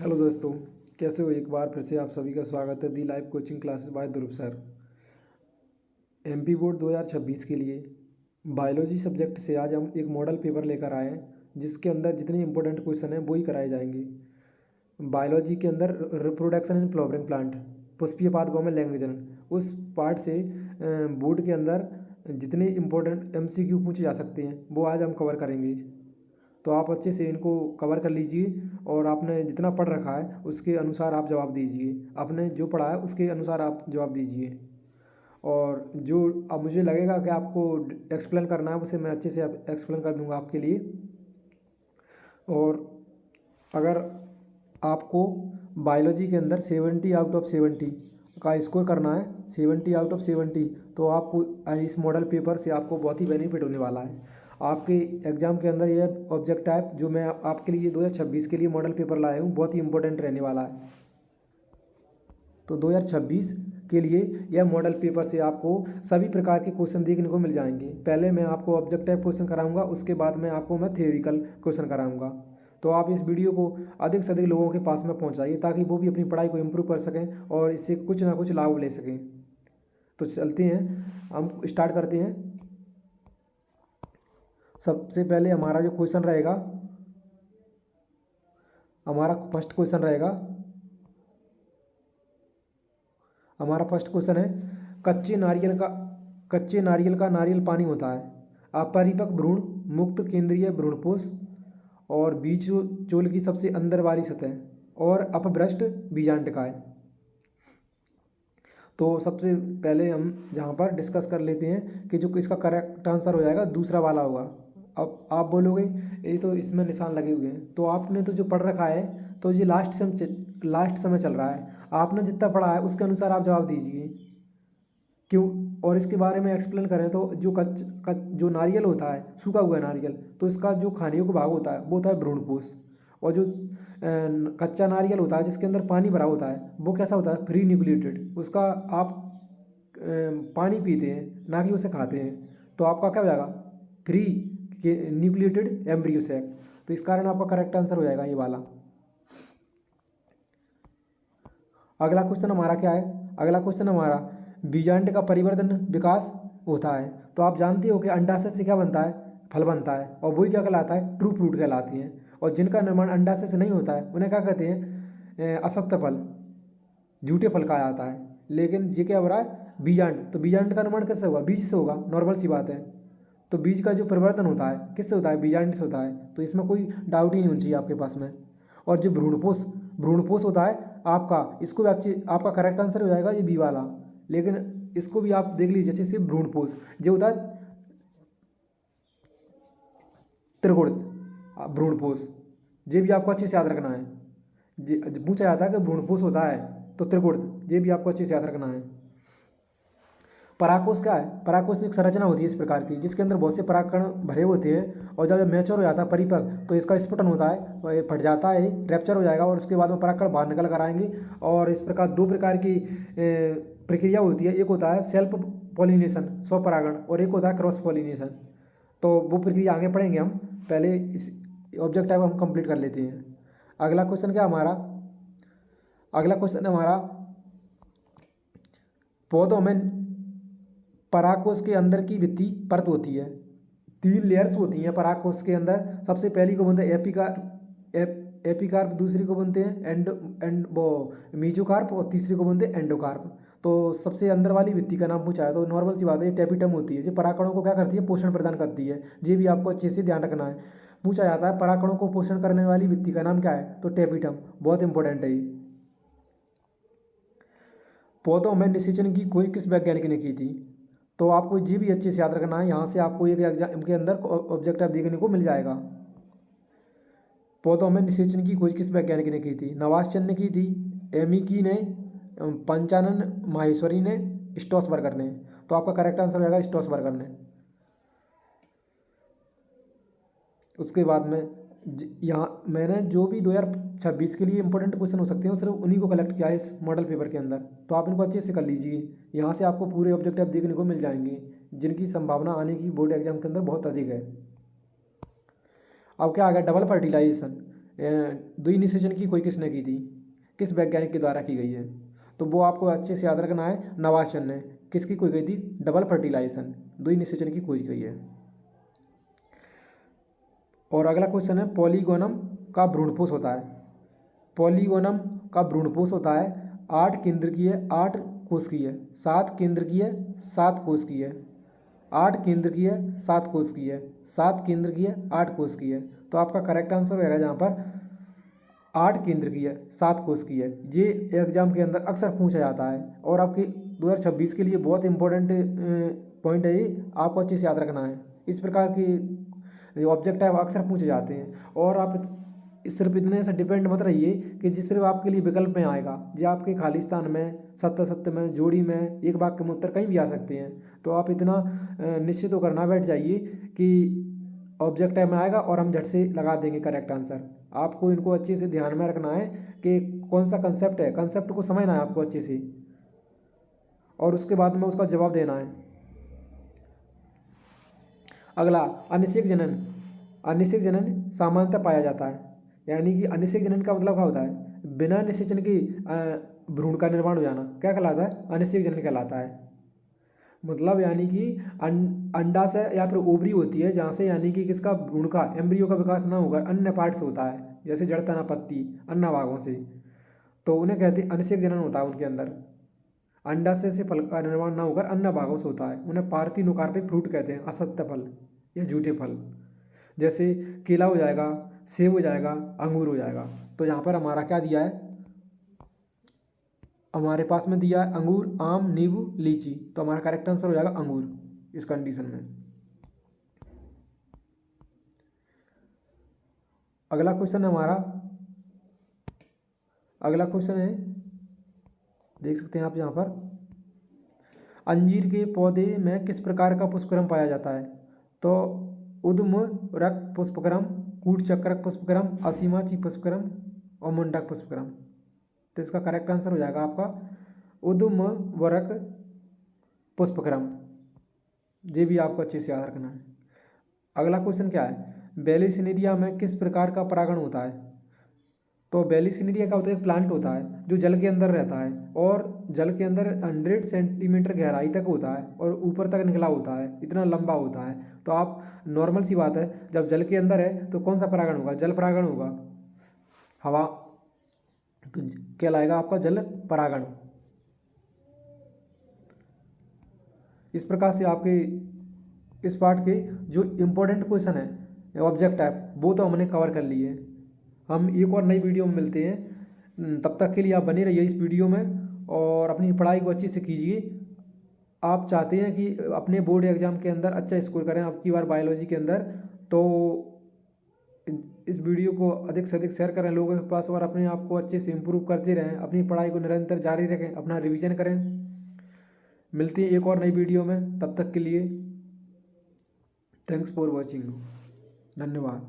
Hello दोस्तों, कैसे हो। एक बार फिर से आप सभी का स्वागत है the live coaching classes by Dhruv sir. MP board 2026 के लिए बायोलॉजी सब्जेक्ट से आज हम एक मॉडल पेपर लेकर आए हैं जिसके अंदर जितने इंपॉर्टेंट क्वेश्चन हैं वो ही कराए जाएंगे। बायोलॉजी के अंदर रिप्रोडक्शन इन फ्लावरिंग प्लांट, पुष्पीय पाद भवन लैंग्वेज, उस पार्ट से बोर्ड के अंदर जितने इंपॉर्टेंट एमसीक्यू पूछे जा सकते हैं वो आज हम कवर करेंगे। तो आप अच्छे से इनको कवर कर लीजिए और आपने जितना पढ़ रखा है उसके अनुसार आप जवाब दीजिए। आपने जो पढ़ा है उसके अनुसार आप जवाब दीजिए। और जो अब मुझे लगेगा कि आपको एक्सप्लेन करना है उसे मैं अच्छे से एक्सप्लेन कर दूंगा आपके लिए। और अगर आपको बायोलॉजी के अंदर 70 आउट ऑफ 70 का स्कोर करना है, 70 आउट ऑफ 70, तो आपको इस मॉडल पेपर से आपको बहुत ही बेनिफिट होने वाला है। आपके एग्ज़ाम के अंदर यह ऑब्जेक्ट टाइप जो मैं आपके लिए 2026 के लिए मॉडल पेपर लाया हूँ बहुत ही इंपॉर्टेंट रहने वाला है। तो 2026 के लिए यह मॉडल पेपर से आपको सभी प्रकार के क्वेश्चन देखने को मिल जाएंगे। पहले मैं आपको ऑब्जेक्ट टाइप क्वेश्चन कराऊंगा, उसके बाद में आपको मैं थ्योरिकल क्वेश्चन कराऊंगा। तो आप इस वीडियो को अधिक से अधिक लोगों के पास में पहुंचाइए ताकि वो भी अपनी पढ़ाई को इम्प्रूव कर सकें और इससे कुछ ना कुछ लाभ ले सकें। तो चलते हैं, हम स्टार्ट करते हैं। सबसे पहले हमारा जो क्वेश्चन रहेगा, हमारा फर्स्ट क्वेश्चन रहेगा, हमारा फर्स्ट क्वेश्चन है कच्चे नारियल का नारियल पानी होता है। अपरिपक्व भ्रूण मुक्त केंद्रीय भ्रूणपोष और बीज चोल की सबसे अंदर वाली सतह और अपभ्रष्ट बीजांड का है। तो सबसे पहले हम जहाँ पर डिस्कस कर लेते हैं कि जो इसका करेक्ट आंसर हो जाएगा दूसरा वाला होगा। अब आप बोलोगे ये तो इसमें निशान लगे हुए हैं, तो आपने तो जो पढ़ रखा है तो ये लास्ट समय चल रहा है, आपने जितना पढ़ा है उसके अनुसार आप जवाब दीजिए क्यों। और इसके बारे में एक्सप्लेन करें तो जो नारियल होता है, सूखा हुआ नारियल, तो इसका जो खाने योग्य भाग होता है वो होता है भ्रूणपोष। और जो कच्चा नारियल होता है जिसके अंदर पानी भरा होता है वो कैसा होता है, फ्री न्यूक्लिएटेड। उसका आप पानी पीते हैं ना कि उसे खाते हैं, तो आपका क्या हो जाएगा, फ्री न्यूक्लिएटेड एम्ब्रियो सैक। तो इस कारण आपका करेक्ट आंसर हो जाएगा ये वाला। अगला क्वेश्चन हमारा क्या है, अगला क्वेश्चन हमारा बीजांड का परिवर्तन विकास होता है। तो आप जानते हो कि अंडाशय से क्या बनता है, फल बनता है, और वही क्या कहलाता है, ट्रू फ्रूट कहलाती हैं। और जिनका निर्माण अंडाशय से नहीं होता है उन्हें क्या कहते हैं, असत्य फल, झूठे फल कहा जाता है। लेकिन ये क्या हो रहा है, बीजांड, तो बीजांड का निर्माण किससे होगा, बीज से होगा, नॉर्मल सी बात है। तो बीज का जो परिवर्तन होता है किससे होता है, बीजांड से होता है। तो इसमें कोई डाउट ही नहीं होनी चाहिए आपके पास में। और जो भ्रूणपोष होता है आपका, इसको भी अच्छी आपका करेक्ट आंसर हो जाएगा ये बी वाला। लेकिन इसको भी आप देख लीजिए अच्छे से, भ्रूणपोष जो होता है त्रिगुण भ्रूणपोष, ये भी आपको अच्छे से याद रखना है। पूछा जाता है कि भ्रूणपोष होता है तो त्रिगुण, ये भी आपको अच्छे से याद रखना है। परागकोश क्या है, परागकोश एक संरचना होती है इस प्रकार की जिसके अंदर बहुत से परागकण भरे होते हैं, और जब मैच्योर हो जाता है परिपक्व तो इसका स्फुटन होता है, वह फट जाता है, रैप्चर हो जाएगा और उसके बाद में परागकण बाहर निकल कर आएंगे। और इस प्रकार दो प्रकार की प्रक्रिया होती है, एक होता है सेल्फ पॉलिनेशन, स्वपरागण, और एक होता है क्रॉस पॉलिनेशन। तो वो प्रक्रिया आगे पढ़ेंगे हम, पहले इस ऑब्जेक्ट टाइप हम कंप्लीट कर लेते हैं। अगला क्वेश्चन क्या हमारा, अगला क्वेश्चन हमारा पौधों में परागकोश के अंदर की भित्ति परत होती है, 3 लेयर्स होती हैं परागकोश के अंदर। सबसे पहली को बोलते हैं एपिकार्प, दूसरी को बोलते हैं वो मीजोकार्प, और तीसरी को बोलते हैं एंडोकार्प। तो सबसे अंदर वाली भित्ति का नाम पूछा है तो नॉर्मल सी बात है, टेपिटम होती है, जो परागकणों को क्या करती है, पोषण प्रदान करती है। ये भी आपको अच्छे से ध्यान रखना है। पूछा जाता है परागकणों को पोषण करने वाली भित्ति का नाम क्या है, तो टेपिटम, बहुत इंपॉर्टेंट है ये। पौधों में निषेचन की खोज किस वैज्ञानिक ने की थी, तो आपको ये भी अच्छे से याद रखना है। यहाँ से आपको एक एग्जाम के अंदर ऑब्जेक्टिव देखने को मिल जाएगा। पौधों में निषेचन की खोज किस वैज्ञानिक ने की थी, नवास चंद ने की थी, एमिकी ने, पंचानन माहेश्वरी ने, स्टॉसबर्गर ने। तो आपका करेक्ट आंसर हो जाएगा स्टॉसबर्गर ने। उसके बाद में यहाँ मैंने जो भी 2026 के लिए इंपॉर्टेंट क्वेश्चन हो सकते हैं सिर्फ उन्हीं को कलेक्ट किया है इस मॉडल पेपर के अंदर। तो आप इनको अच्छे से कर लीजिए, यहाँ से आपको पूरे ऑब्जेक्टिव देखने को मिल जाएंगे जिनकी संभावना आने की बोर्ड एग्जाम के अंदर बहुत अधिक है। अब क्या आ गया, डबल फर्टिलाइजेशन। द्वि निषेचन की खोज किसने की थी, किस वैज्ञानिक के द्वारा की गई है, तो वो आपको अच्छे से याद रखना है। नवाशन ने। किसकी खोज गई थी, डबल फर्टिलाइजेशन, द्वि निषेचन की खोज गई है। और अगला क्वेश्चन है, पॉलीगोनम का भ्रूणपोष होता है। पॉलीगोनम का भ्रूणपोष होता है 8 केंद्रकीय 8 कोशिकीय 7 केंद्रकीय 7 कोशिकीय 8 केंद्रकीय 7 कोशिकीय 7 केंद्रकीय 8 कोशिकीय। तो आपका करेक्ट आंसर हो जाएगा जहाँ पर 8 केंद्रकीय 7 कोशिकीय। ये एग्जाम के अंदर अक्सर पूछा जाता है और आपकी 2026 के लिए बहुत इंपॉर्टेंट पॉइंट है, ये आपको अच्छे से याद रखना है। इस प्रकार की ऑब्जेक्ट है वो अक्सर पूछे जाते हैं। और आप सिर्फ इतने से डिपेंड मत रहिए कि जिस सिर्फ आपके लिए विकल्प में आएगा, जो आपके खाली स्थान में, सत्य सत्य में, जोड़ी में, एक वाक्य में उत्तर कहीं भी आ सकते हैं। तो आप इतना निश्चित होकर ना बैठ जाइए कि ऑब्जेक्ट में आएगा और हम झट से लगा देंगे करेक्ट आंसर। आपको इनको अच्छे से ध्यान में रखना है कि कौन सा कंसेप्ट है, कंसेप्ट को समझना है आपको अच्छे से, और उसके बाद में उसका जवाब देना है। अगला, अनिषेक जनन। अनिषेक जनन सामान्यतः पाया जाता है, यानी कि अनिषेक जनन का मतलब क्या होता है, बिना निषेचन की भ्रूण का निर्माण हो जाना क्या कहलाता है, अनिषेक जनन कहलाता है। मतलब यानी कि अंडा से या फिर ओवरी होती है जहाँ से यानी कि किसका, भ्रूण का, एम्ब्रियो का विकास ना होकर अन्य पार्ट से होता है, जैसे जड़, तना, पत्ती, अन्य भागों से, तो उन्हें कहते हैं अनिषेक जनन होता है उनके अंदर। अंडा से फल का निर्माण ना होकर अन्य भागों से होता है, उन्हें पार्थिनोकार्पिक फ्रूट कहते हैं, असत्य फल या झूठे फल। जैसे केला हो जाएगा, सेब हो जाएगा, अंगूर हो जाएगा। तो यहाँ पर हमारा क्या दिया है, हमारे पास में दिया है अंगूर, आम, नींबू, लीची। तो हमारा करेक्ट आंसर हो जाएगा अंगूर इस कंडीशन में। अगला क्वेश्चन है हमारा, अगला क्वेश्चन है, देख सकते हैं आप यहाँ पर, अंजीर के पौधे में किस प्रकार का पुष्पक्रम पाया जाता है। तो उद्मरक पुष्पक्रम, कूटचक्रक पुष्पक्रम, असीमाची पुष्पक्रम और मुंडक पुष्पक्रम। तो इसका करेक्ट आंसर हो जाएगा आपका उद्मवरक पुष्पक्रम। ये भी आपको अच्छे से याद रखना है। अगला क्वेश्चन क्या है, बेलिसिनेरिया में किस प्रकार का परागण होता है। तो बेलिसिनेरिया का होता है, एक प्लांट होता है जो जल के अंदर रहता है और जल के अंदर 100 सेंटीमीटर गहराई तक होता है और ऊपर तक निकला होता है, इतना लंबा होता है। तो आप नॉर्मल सी बात है, जब जल के अंदर है तो कौन सा परागण होगा, जल परागण होगा, हवा, तो कहलाएगा आपका जल परागण। इस प्रकार से आपके इस पार्ट के जो इम्पोर्टेंट क्वेश्चन है ऑब्जेक्ट टाइप, वो तो हमने कवर कर लिए। हम एक और नई वीडियो में मिलते हैं, तब तक के लिए आप बने रहिए इस वीडियो में और अपनी पढ़ाई को अच्छे से कीजिए। आप चाहते हैं कि अपने बोर्ड एग्जाम के अंदर अच्छा स्कोर करें अब की बार बायोलॉजी के अंदर, तो इस वीडियो को अधिक से अधिक शेयर करें लोगों के पास और अपने आप को अच्छे से इम्प्रूव करते रहें, अपनी पढ़ाई को निरंतर जारी रखें, अपना रिवीजन करें। मिलती है एक और नई वीडियो में, तब तक के लिए थैंक्स फॉर वॉचिंग, धन्यवाद।